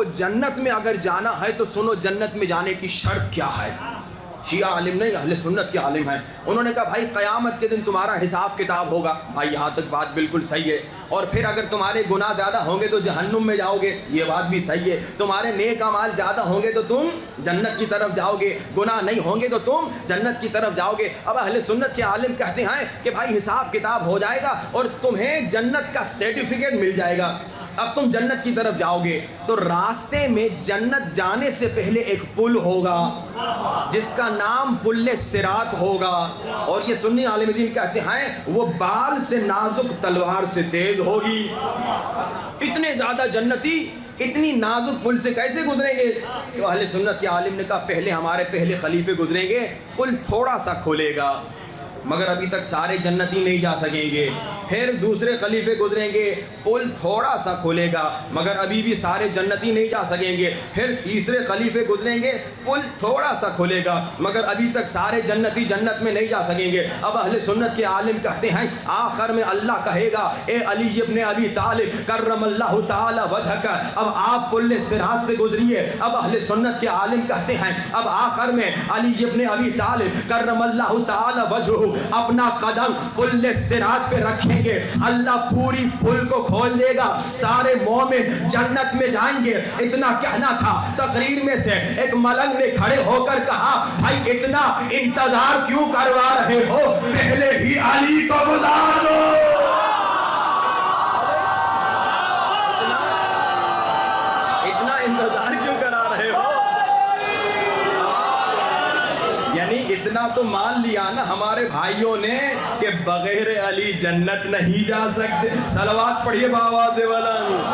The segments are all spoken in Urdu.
کو جنت میں اگر جانا ہے تو سنو جنت میں جانے کی شرط کیا ہے. شیعہ عالم نہیں، اہل سنت کے عالم ہیں. انہوں نے کہا بھائی قیامت کے دن تمہارا حساب کتاب ہوگا. بھائی یہاں تک بات بالکل صحیح ہے. اور پھر اگر تمہارے گناہ زیادہ ہوں گے تو جہنم میں جاؤ گے، یہ بات بھی صحیح ہے. تمہارے نیک اعمال زیادہ ہوں گے تو تم جنت کی طرف جاؤ گے، گناہ نہیں ہوں گے تو تم جنت کی طرف جاؤ گے. اب اہل سنت کے عالم کہتے ہیں کہ بھائی حساب کتاب ہو جائے گا اور تمہیں جنت کا سرٹیفکیٹ مل جائے گا، اب تم جنت کی طرف جاؤ گے. تو راستے میں جنت جانے سے پہلے ایک پل ہوگا جس کا نام پل صراط ہوگا، اور یہ سنی عالم دین کہتے ہیں وہ بال سے نازک تلوار سے تیز ہوگی. اتنے زیادہ جنتی اتنی نازک پل سے کیسے گزریں گے؟ تو اہل سنت کے عالم نے کہا پہلے ہمارے پہلے خلیفے گزریں گے، پل تھوڑا سا کھولے گا مگر ابھی تک سارے جنتی نہیں جا سکیں گے. پھر دوسرے خلیفے گزریں گے، پل تھوڑا سا کھولے گا مگر ابھی بھی سارے جنتی نہیں جا سکیں گے. پھر تیسرے خلیفے گزریں گے، پل تھوڑا سا کھولے گا مگر ابھی تک سارے جنتی جنت میں نہیں جا سکیں گے. اب اہل سنت کے عالم کہتے ہیں آخر میں اللہ کہے گا اے علی ابن ابی طالب کرم اللہ تعالی وجہک، اب آپ پل صراط سے گزریے. اب اہل سنت کے عالم کہتے ہیں اب آخر میں علی ابن ابی طالب کرم اللہ تعالی وجہہ اپنا قدم پل صراط پہ رکھیں گے، اللہ پوری پل کو کھول دے گا، سارے مومن جنت میں جائیں گے. اتنا کہنا تھا. تقریر میں سے ایک ملنگ نے کھڑے ہو کر کہا بھائی اتنا انتظار کیوں کروا رہے ہو، پہلے ہی علی کو گزار دو. اتنا انتظار کیوں کرا رہے ہو؟ یعنی اتنا تو مان لیا نا ہمارے بھائیوں نے کہ بغیر علی جنت نہیں جا سکتے. صلوات پڑھیے بآواز بلند.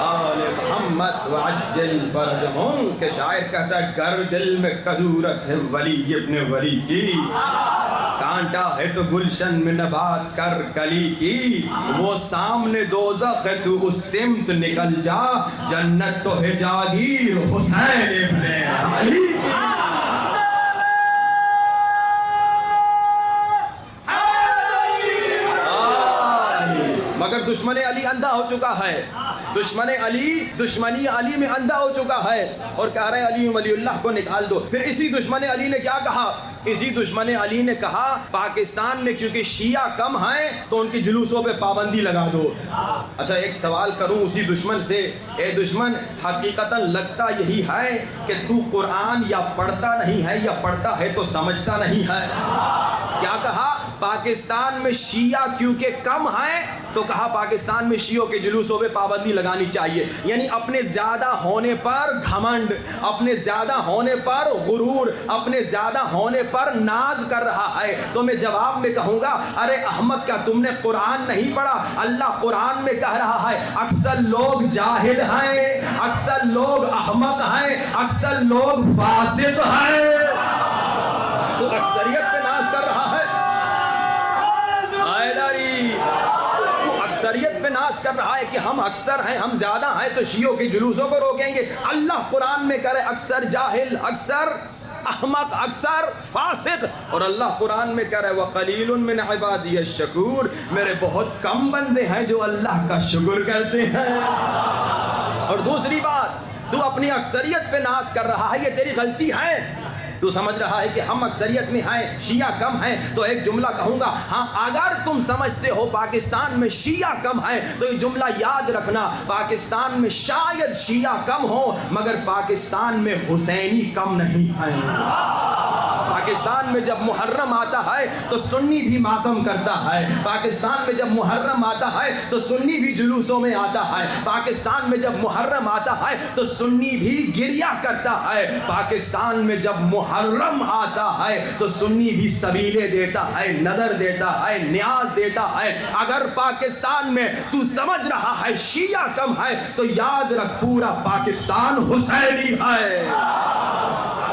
آل محمد وعجل فرجہم، کہ شاعر کہتا ہے گر دل میں کدورت ہے ولی ابن ولی کی، کانٹا ہے تو گلشن میں نبات کر کلی کی، وہ سامنے دوزخ ہے تو اس سمت نکل جا، جنت تو ہے جاگیر حسین ابن علی. مگر دشمن علی اندھا ہو چکا ہے، دشمنی علی میں اندھا ہو چکا ہے اور کہہ رہے علی ولی اللہ کو نکال دو. پھر اسی دشمن علی نے کیا کہا؟ اسی دشمن علی نے کہا پاکستان میں کیونکہ شیعہ کم ہیں تو ان کی جلوسوں پہ پابندی لگا دو. اچھا ایک سوال کروں اسی دشمن سے، اے دشمن حقیقتاً لگتا یہی ہے کہ تو قرآن یا پڑھتا نہیں ہے یا پڑھتا ہے تو سمجھتا نہیں ہے؟ کیا کہا؟ پاکستان میں شیعہ کیونکہ کم ہیں تو کہا پاکستان میں شیعوں کے جلوسوں پہ پابندی لگانی چاہیے. یعنی اپنے زیادہ ہونے پر گھمنڈ، اپنے زیادہ ہونے پر غرور، اپنے زیادہ ہونے پر ناز کر رہا ہے. تو میں جواب میں کہوں گا ارے احمد کیا تم نے قرآن نہیں پڑھا؟ اللہ قرآن میں کہہ رہا ہے اکثر لوگ جاہل ہیں، اکثر لوگ احمق ہیں، اکثر لوگ فاسق ہیں. تو اکثریت پہ ناز کر رہا ہے. اکثریت پہ ناز کر رہا ہے کہ ہم اکثر ہیں، ہم زیادہ ہیں تو شیعوں کی جلوسوں کو روکیں گے. اللہ قرآن میں کرے اکثر جاہل، اکثر احمق، اکثر فاسق، اور اللہ قرآن میں کرے وَقَلِيلٌ مِّنْ عِبَادِيَ الشَّكُورُ، میرے بہت کم بندے ہیں جو اللہ کا شکر کرتے ہیں. اور دوسری بات، تو اپنی اکثریت پہ ناز کر رہا ہے، یہ تیری غلطی ہے. تو سمجھ رہا ہے کہ ہم اکثریت میں ہیں، شیعہ کم ہیں. تو ایک جملہ کہوں گا، ہاں اگر تم سمجھتے ہو پاکستان میں شیعہ کم ہیں تو یہ جملہ یاد رکھنا، پاکستان میں شاید شیعہ کم ہو مگر پاکستان میں حسینی کم نہیں ہیں. پاکستان میں جب محرم آتا ہے تو سنی بھی ماتم کرتا ہے. پاکستان میں جب محرم آتا ہے تو سنی بھی جلوسوں میں آتا ہے. پاکستان میں جب محرم آتا ہے تو سنی بھی گریہ کرتا ہے. پاکستان میں جب محرم آتا ہے تو سنی بھی سبیلے دیتا ہے، نظر دیتا ہے، نیاز دیتا ہے. اگر پاکستان میں تو سمجھ رہا ہے شیعہ کم ہے تو یاد رکھ پورا پاکستان حسینی ہے،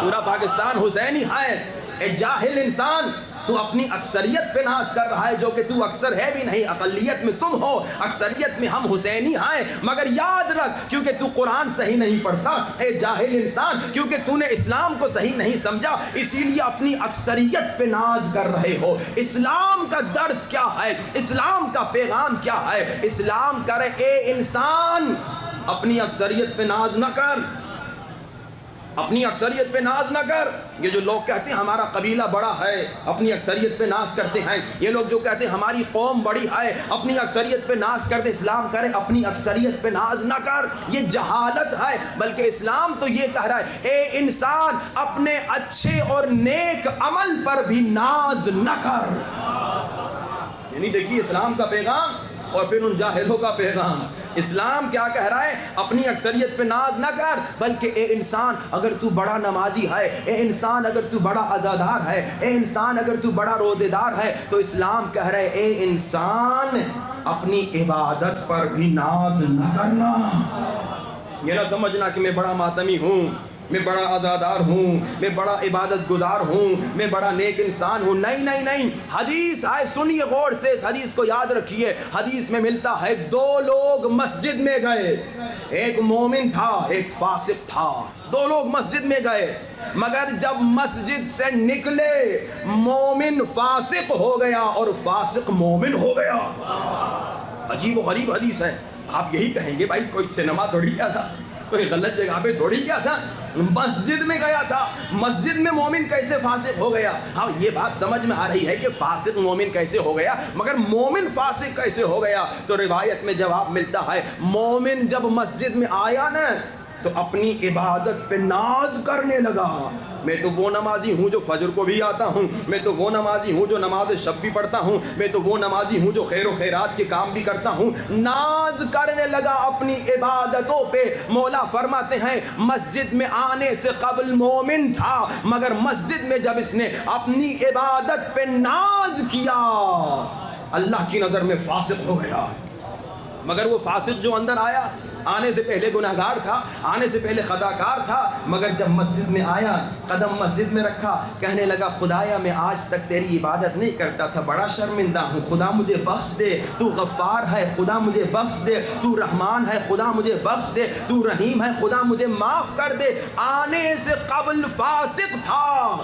پورا پاکستان حسینی ہے. ایک جاہل انسان تو اپنی اکثریت پہ ناز کر رہا ہے جو کہ تو اکثر ہے بھی نہیں، اقلیت میں تم ہو، اکثریت میں ہم حسینی ہیں، مگر یاد رکھ کیونکہ تو قرآن صحیح نہیں پڑھتا اے جاہل انسان، کیونکہ تو نے اسلام کو صحیح نہیں سمجھا، اسی لیے اپنی اکثریت پہ ناز کر رہے ہو۔ اسلام کا درس کیا ہے؟ اسلام کا پیغام کیا ہے؟ اسلام کرے اے انسان اپنی اکثریت پہ ناز نہ کر، اپنی اکثریت پہ ناز نہ کر۔ یہ جو لوگ کہتے ہیں ہمارا قبیلہ بڑا ہے، اپنی اکثریت پہ ناز کرتے ہیں، یہ لوگ جو کہتے ہیں ہماری قوم بڑی ہے، اپنی اکثریت پہ ناز کرتے، اسلام کرے اپنی اکثریت پہ ناز نہ کر، یہ جہالت ہے۔ بلکہ اسلام تو یہ کہہ رہا ہے اے انسان اپنے اچھے اور نیک عمل پر بھی ناز نہ کر۔ یعنی دیکھیے اسلام کا پیغام اور پھر ان جاہلوں کا پیغام۔ اسلام کیا کہہ رہا ہے؟ اپنی اکثریت پہ ناز نہ کر، بلکہ اے انسان اگر تو بڑا نمازی ہے، اے انسان اگر تو بڑا عزادار ہے، اے انسان اگر تو بڑا روزے دار ہے، تو اسلام کہہ رہا ہے اے انسان اپنی عبادت پر بھی ناز نہ کرنا۔ یہ نہ سمجھنا کہ میں بڑا ماتمی ہوں، میں بڑا عزادار ہوں، میں بڑا عبادت گزار ہوں، میں بڑا نیک انسان ہوں۔ نہیں نہیں نہیں، حدیث آئے، سنیے غور سے، اس حدیث کو یاد رکھیے۔ حدیث میں ملتا ہے دو لوگ مسجد میں گئے، ایک مومن تھا ایک فاسق تھا، دو لوگ مسجد میں گئے، مگر جب مسجد سے نکلے مومن فاسق ہو گیا اور فاسق مومن ہو گیا۔ عجیب و غریب حدیث ہے۔ آپ یہی کہیں گے بھائی کوئی سینما تھوڑی کیا تھا، کوئی غلط جگہ پہ تھوڑی کیا تھا، مسجد میں گیا تھا، مسجد میں مومن کیسے فاسق ہو گیا؟ ہاں یہ بات سمجھ میں آ رہی ہے کہ فاسق مومن کیسے ہو گیا، مگر مومن فاسق کیسے ہو گیا؟ تو روایت میں جواب ملتا ہے مومن جب مسجد میں آیا نا تو اپنی عبادت پہ ناز کرنے لگا۔ میں تو وہ نمازی ہوں جو فجر کو بھی آتا ہوں، میں تو وہ نمازی ہوں جو نماز شب بھی پڑھتا ہوں، میں تو وہ نمازی ہوں جو خیر و خیرات کے کام بھی کرتا ہوں۔ ناز کرنے لگا اپنی عبادتوں پہ۔ مولا فرماتے ہیں مسجد میں آنے سے قبل مومن تھا، مگر مسجد میں جب اس نے اپنی عبادت پہ ناز کیا اللہ کی نظر میں فاسق ہو گیا۔ مگر وہ فاسق جو اندر آیا آنے سے پہلے گناہگار تھا، آنے سے پہلے خطاکار تھا، مگر جب مسجد میں آیا قدم مسجد میں رکھا، کہنے لگا خدایا میں آج تک تیری عبادت نہیں کرتا تھا، بڑا شرمندہ ہوں، خدا مجھے بخش دے، تو غفار ہے خدا مجھے بخش دے، تو رحمان ہے خدا مجھے بخش دے، تو رحیم ہے خدا مجھے معاف کر دے۔ آنے سے قبل فاسق تھا،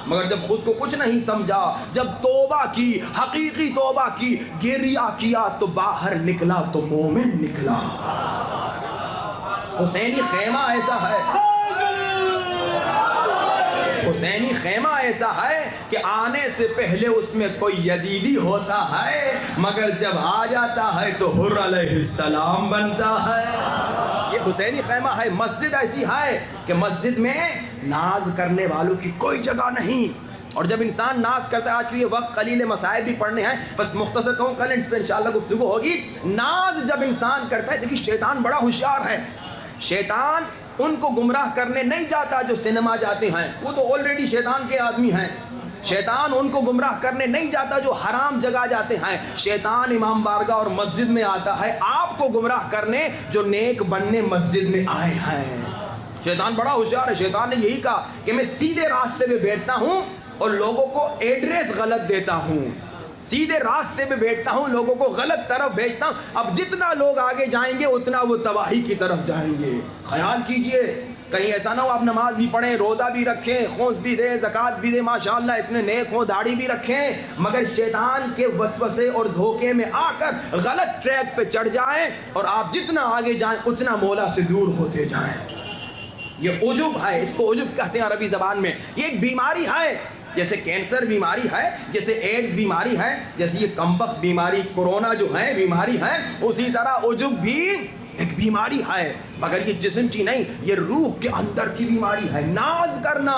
مگر جب خود کو کچھ نہیں سمجھا، جب توبہ کی، حقیقی توبہ کی، گریہ کیا تو باہر نکلا تو مومن نکلا۔ حسینی خیمہ ایسا ہے، حسینی خیمہ ایسا ہے کہ آنے سے پہلے اس میں کوئی یزیدی ہوتا ہے، مگر جب آ جاتا ہے تو حر علیہ السلام بنتا ہے۔ یہ حسینی خیمہ ہے۔ مسجد ایسی ہے کہ مسجد میں ناز کرنے والوں کی کوئی جگہ نہیں، اور جب انسان ناز کرتا ہے، آج کے یہ وقت قلیل مسائل بھی پڑھنے ہیں، بس مختصر کہوں کل اس پہ انشاءاللہ گفتگو ہوگی۔ ناز جب انسان کرتا ہے، دیکھیے شیطان بڑا ہوشیار ہے، شیطان ان کو گمراہ کرنے نہیں جاتا جو سینما جاتے ہیں، وہ تو آلریڈی شیطان کے آدمی ہیں۔ شیطان ان کو گمراہ کرنے نہیں جاتا جو حرام جگہ جاتے ہیں، شیطان امام بارگاہ اور مسجد میں آتا ہے آپ کو گمراہ کرنے جو نیک بننے مسجد میں آئے ہیں۔ شیطان بڑا ہوشیار ہے۔ شیطان نے یہی کہا کہ میں سیدھے راستے پہ بیٹھتا ہوں اور لوگوں کو ایڈریس غلط دیتا ہوں، سیدھے راستے پہ بیٹھتا ہوں، لوگوں کو غلط طرف بھیجتا ہوں، اب جتنا لوگ آگے جائیں گے اتنا وہ تباہی کی طرف جائیں گے۔ خیال کیجئے کہیں ایسا نہ ہو آپ نماز بھی پڑھیں، روزہ بھی رکھیں، خمس بھی دیں، زکوٰۃ بھی دیں، ماشاءاللہ اتنے نیک ہوں، داڑھی بھی رکھیں، مگر شیطان کے وسوسے اور دھوکے میں آ کر غلط ٹریک پہ چڑھ جائیں اور آپ جتنا آگے جائیں اتنا مولا سے دور ہوتے جائیں۔ یہ عجب ہے، اس کو عجب کہتے ہیں عربی زبان میں۔ یہ ایک بیماری ہے، جیسے کینسر بیماری ہے، جیسے ایڈز بیماری ہے، جیسے یہ کمبخت بیماری کورونا جو ہے بیماری ہے، اسی طرح عجب بھی ایک بیماری ہے، مگر یہ جسم کی نہیں، یہ روح کے اندر کی بیماری ہے۔ ناز کرنا،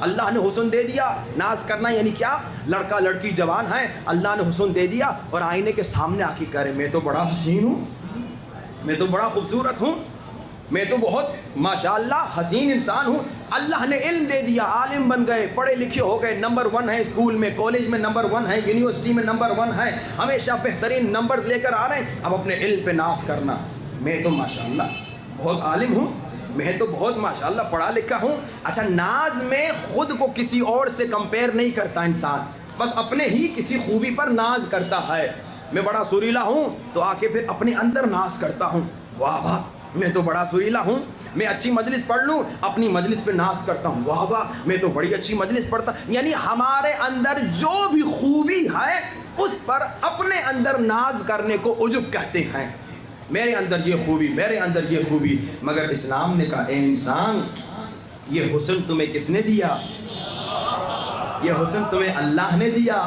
اللہ نے حسن دے دیا، ناز کرنا یعنی کیا؟ لڑکا لڑکی جوان ہے، اللہ نے حسن دے دیا اور آئینے کے سامنے آ کے کہہ رہے میں تو بڑا حسین ہوں، میں تو بڑا خوبصورت ہوں، میں تو بہت ماشاءاللہ حسین انسان ہوں۔ اللہ نے علم دے دیا، عالم بن گئے، پڑھے لکھے ہو گئے، نمبر 1 ہے اسکول میں، کالج میں نمبر 1 ہے، یونیورسٹی میں نمبر 1 ہے، ہمیشہ بہترین نمبرز لے کر آ رہے ہیں۔ اب اپنے علم پہ ناز کرنا، میں تو ماشاءاللہ بہت عالم ہوں، میں تو بہت ماشاءاللہ پڑھا لکھا ہوں۔ اچھا، ناز میں خود کو کسی اور سے کمپیئر نہیں کرتا انسان، بس اپنے ہی کسی خوبی پر ناز کرتا ہے. میں بڑا سریلا ہوں تو آ کے پھر اپنے اندر ناز کرتا ہوں, واہ واہ میں تو بڑا سریلا ہوں. میں اچھی مجلس پڑھ لوں, اپنی مجلس پہ ناز کرتا ہوں, واہ واہ میں تو بڑی اچھی مجلس پڑھتا. یعنی ہمارے اندر جو بھی خوبی ہے اس پر اپنے اندر ناز کرنے کو عجب کہتے ہیں. میرے اندر یہ خوبی, میرے اندر یہ خوبی. مگر اسلام نے کہا اے انسان, یہ حسن تمہیں کس نے دیا؟ یہ حسن تمہیں اللہ نے دیا.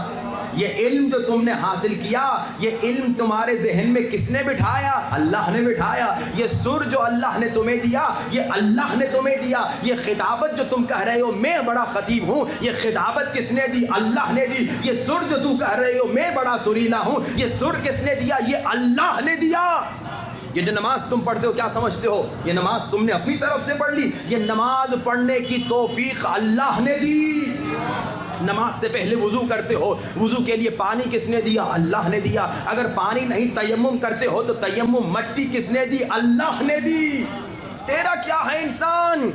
یہ علم جو تم نے حاصل کیا, یہ علم تمہارے ذہن میں کس نے بٹھایا؟ اللہ نے بٹھایا. یہ سر جو اللہ نے تمہیں دیا, یہ اللہ نے تمہیں دیا. یہ خطابت جو تم کہہ رہے ہو میں بڑا خطیب ہوں, یہ خطابت کس نے دی؟ اللہ نے دی. یہ سر جو تو کہہ رہے ہو میں بڑا سریلا ہوں, یہ سر کس نے دیا؟ یہ اللہ نے دیا. یہ جو نماز تم پڑھتے ہو کیا سمجھتے ہو یہ نماز تم نے اپنی طرف سے پڑھ لی؟ یہ نماز پڑھنے کی توفیق اللہ نے دی. نماز سے پہلے وضو کرتے ہو, وضو کے لیے پانی کس نے دیا؟ اللہ نے دیا. اگر پانی نہیں تیمم کرتے ہو تو تیمم مٹی کس نے دی؟ اللہ نے دی. تیرا کیا ہے انسان؟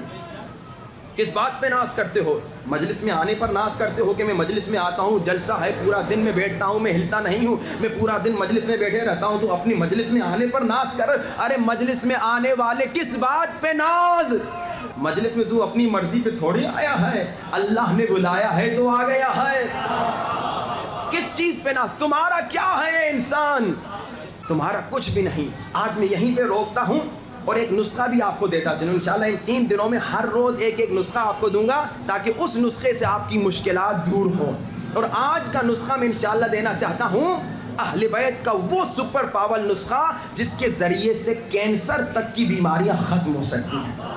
کس بات پہ ناز کرتے ہو؟ مجلس میں آنے پر ناز کرتے ہو کہ میں مجلس میں آتا ہوں, جلسہ ہے, پورا دن میں بیٹھتا ہوں, میں ہلتا نہیں ہوں, میں پورا دن مجلس میں بیٹھے رہتا ہوں. تو اپنی مجلس میں آنے پر ناز کر. ارے مجلس میں آنے والے کس بات پہ ناز؟ مجلس میں تو اپنی مرضی پہ تھوڑی آیا ہے, اللہ نے بلایا ہے تو آ گیا ہے. کس چیز پہ ناز؟ تمہارا کیا ہے انسان؟ تمہارا کچھ بھی نہیں. آج میں یہیں پہ روکتا ہوں اور ایک نسخہ بھی آپ کو دیتا چلوں. انشاءاللہ ان 3 دنوں میں ہر روز ایک نسخہ آپ کو دوں گا تاکہ اس نسخے سے آپ کی مشکلات دور ہوں. اور آج کا نسخہ میں انشاءاللہ دینا چاہتا ہوں اہل بیت کا وہ سپر پاور نسخہ جس کے ذریعے سے کینسر تک کی بیماریاں ختم ہو سکتی ہیں.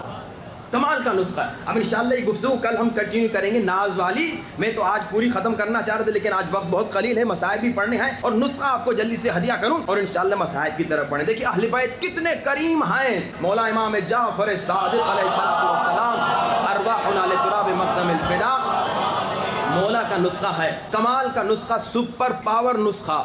کمال کا نسخہ. اب انشاءاللہ یہ گفتگو کل ہم کنٹینیو کریں گے ناز والی. میں تو آج پوری ختم کرنا چاہ رہا تھا لیکن آج وقت بہت قلیل ہے, مسائل بھی پڑھنے ہیں اور نسخہ آپ کو جلدی سے ہدیہ کروں اور انشاءاللہ مسائل کی طرف پڑھیں. دیکھیے اہل بیت کتنے کریم ہیں. مولا امام جعفر صادق علیہ السلام ارواحنا لتراب مقدم الفدا. مولا کا نسخہ ہے, کمال کا نسخہ, سپر پاور نسخہ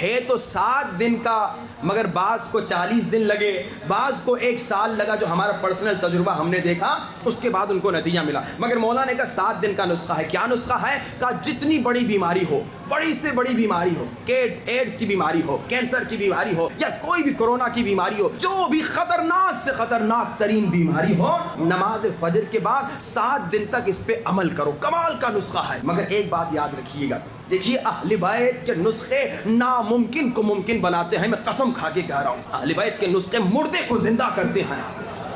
ہے. تو 7 دن کا, مگر بعض کو 40 دن لگے, بعض کو 1 سال لگا, جو ہمارا پرسنل تجربہ ہم نے دیکھا اس کے بعد ان کو نتیجہ ملا. مگر مولا نے کہا 7 دن کا نسخہ ہے. کیا نسخہ ہے؟ کہا جتنی بڑی بیماری ہو, بڑی سے بڑی بیماری ہو, ایڈز کی بیماری ہو, کینسر کی بیماری ہو, یا کوئی بھی کورونا کی بیماری ہو, جو بھی خطرناک سے خطرناک ترین بیماری ہو, نماز فجر کے بعد 7 دن تک اس پہ عمل کرو. کمال کا نسخہ ہے. مگر ایک بات یاد رکھیے گا, دیکھیے اہل بیت کے نسخے ناممکن کو ممکن بناتے ہیں. میں قسم کھا کے کہہ رہا ہوں اہل بیت کے نسخے مردے کو زندہ کرتے ہیں.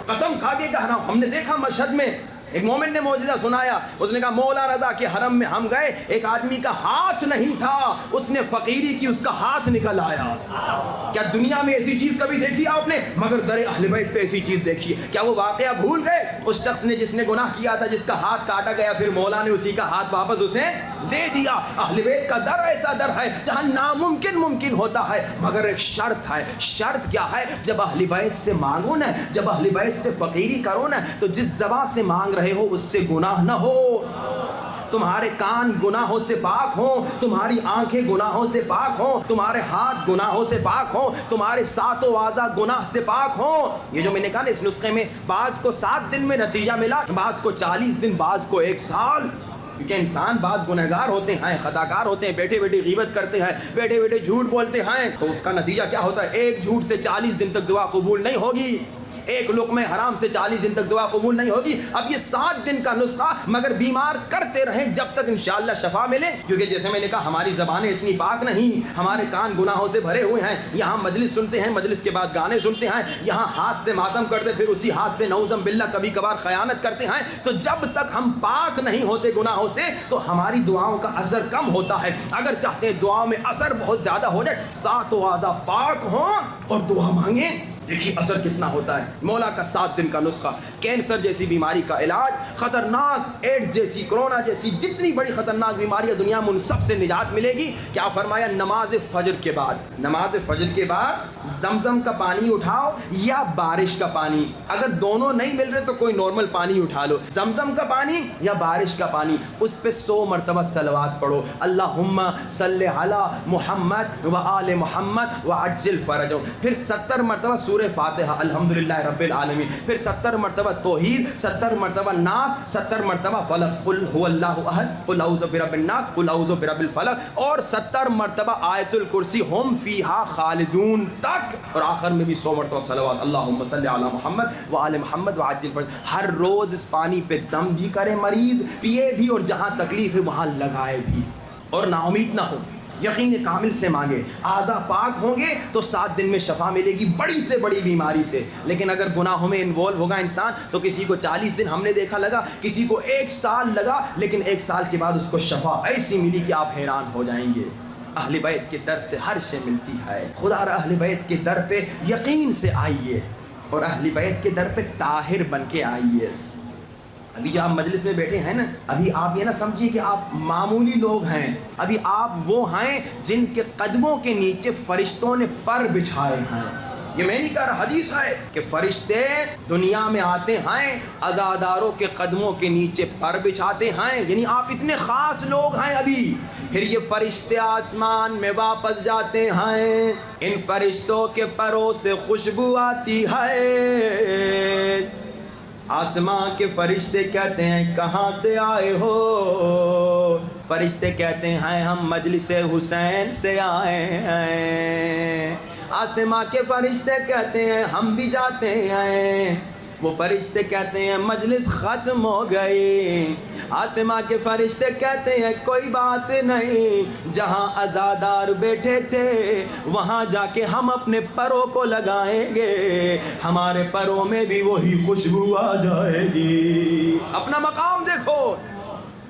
قسم کھا کے کہہ رہا ہوں. ہم نے دیکھا مشہد میں ایک مومن نے معجزہ سنایا. اس نے کہا مولا رضا کے حرم میں ہم گئے, ایک آدمی کا ہاتھ نہیں تھا, اس نے فقیری کی, اس کا ہاتھ نکل آیا. کیا دنیا میں ایسی چیز کبھی دیکھی آپ نے؟ مگر در اہل بیت پہ ایسی چیز دیکھی. کیا وہ واقعہ بھول گئے؟ اس شخص نے جس نے گناہ کیا تھا, جس کا ہاتھ کاٹا گیا, پھر مولا نے اسی کا ہاتھ واپس اسے دے دیا. اہل بیت کا در ایسا در ہے جہاں ناممکن ممکن ہوتا ہے. مگر ایک شرط ہے. شرط کیا ہے؟ جب اہل بیت سے مانگو نا, جب اہل بیت سے فقیری کرو نا, تو جس زبان سے مانگ رہے ہو اس سے گناہ نہ ہو. تمہارے کان گناہوں سے پاک ہوں, تمہاری آنکھیں گناہوں سے پاک ہوں, تمہارے ہاتھ گناہوں سے پاک ہوں, تمہارے 7 اعضاء گناہ سے پاک ہوں. یہ جو میں نے کہا نا اس نسخے میں بعض کو 7 دن میں نتیجہ ملا, بعض کو 40 دن, بعض کو 1 سال. کیونکہ انسان بعض گنہگار ہوتے ہیں, خطاکار ہوتے ہیں, بیٹھے بیٹھے غیبت کرتے ہیں, بیٹھے بیٹھے جھوٹ بولتے ہیں, تو اس کا نتیجہ کیا ہوتا ہے؟ ایک جھوٹ سے 40 دن تک دعا قبول نہیں ہوگی, ایک لقمہ حرام سے 40 دن تک دعا قبول نہیں ہوگی. اب یہ 7 دن کا نسخہ, مگر بیمار کرتے رہیں جب تک انشاءاللہ شفا ملے. کیونکہ جیسے میں نے کہا ہماری زبانیں اتنی پاک نہیں, ہمارے کان گناہوں سے بھرے ہوئے ہیں. یہاں مجلس سنتے ہیں, مجلس کے بعد گانے سنتے ہیں, یہاں ہاتھ سے ماتم کرتے, پھر اسی ہاتھ سے نعوذ باللہ کبھی کبھار خیانت کرتے ہیں. تو جب تک ہم پاک نہیں ہوتے گناہوں سے تو ہماری دعاؤں کا اثر کم ہوتا ہے. اگر چاہتے ہیں دعاؤں میں اثر بہت زیادہ ہو جائے, 7 اعضاء پاک ہوں اور دعا مانگیں, دیکھیے اثر کتنا ہوتا ہے. مولا کا 7 دن کا نسخہ, کینسر جیسی بیماری کا علاج, خطرناک ایڈز جیسی, کورونا جیسی جتنی بڑی خطرناک بیماریاں دنیا میں ان سب سے نجات ملے گی. کیا فرمایا؟ نماز فجر کے بعد, نماز فجر کے بعد زمزم کا پانی اٹھاؤ یا بارش کا پانی. اگر دونوں نہیں مل رہے تو کوئی نارمل پانی اٹھا لو, زمزم کا پانی یا بارش کا پانی. اس پہ 100 مرتبہ صلوات پڑھو, اللہم صلی علی محمد و آل محمد وعجل فرجہم. پھر 70 مرتبہ سورہ فاتحہ الحمدللہ رب العالمین، پھر 70 مرتبہ توحید، 70 مرتبہ ناس، 70 مرتبہ فلق، قل هو اللہ احد، قل اعوذ برب الناس، قل اعوذ برب الفلق، اور 70 مرتبہ آیت الکرسی ہم فیہا خالدون تک، اور آخر میں بھی 100 مرتبہ صلوات اللہم صلی علی محمد وآل محمد وعجل فرج۔ ہر روز اس پانی پہ دم بھی کرے مریض، پیے بھی، اور جہاں تکلیف ہے وہاں لگائے بھی، اور نا امید نہ ہو، یقین کامل سے مانگے، اعضاء پاک ہوں گے تو 7 دن میں شفا ملے گی بڑی سے بڑی بیماری سے۔ لیکن اگر گناہوں میں انوالو ہوگا انسان تو کسی کو 40 دن ہم نے دیکھا لگا، کسی کو 1 سال لگا، لیکن 1 سال کے بعد اس کو شفا ایسی ملی کہ آپ حیران ہو جائیں گے۔ اہل بیت کے در سے ہر شے ملتی ہے، خدا را اہل بیت کے در پہ یقین سے آئیے، اور اہل بیت کے در پہ طاہر بن کے آئیے۔ ابھی جو آپ مجلس میں بیٹھے ہیں نا، ابھی آپ یہ نہ سمجھیے کہ آپ معمولی لوگ ہیں، ابھی آپ وہ ہیں جن کے قدموں کے نیچے فرشتوں نے پر بچھائے ہیں۔ یہ میں نہیں کہہ رہا، حدیث ہے کہ فرشتے دنیا میں آتے ہیں، عزاداروں کے قدموں کے نیچے پر بچھاتے ہیں، یعنی آپ اتنے خاص لوگ ہیں ابھی۔ پھر یہ فرشتے آسمان میں واپس جاتے ہیں، ان فرشتوں کے پروں سے خوشبو آتی ہے، آسمان کے فرشتے کہتے ہیں کہاں سے آئے ہو؟ فرشتے کہتے ہیں ہم مجلس حسین سے آئے ہیں۔ آسمان کے فرشتے کہتے ہیں ہم بھی جاتے ہیں۔ وہ فرشتے کہتے ہیں مجلس ختم ہو گئی۔ آسمان کے فرشتے کہتے ہیں کوئی بات نہیں، جہاں عزادار بیٹھے تھے وہاں جا کے ہم اپنے پروں کو لگائیں گے، ہمارے پروں میں بھی وہی خوشبو آ جائے گی۔ اپنا مقام دیکھو،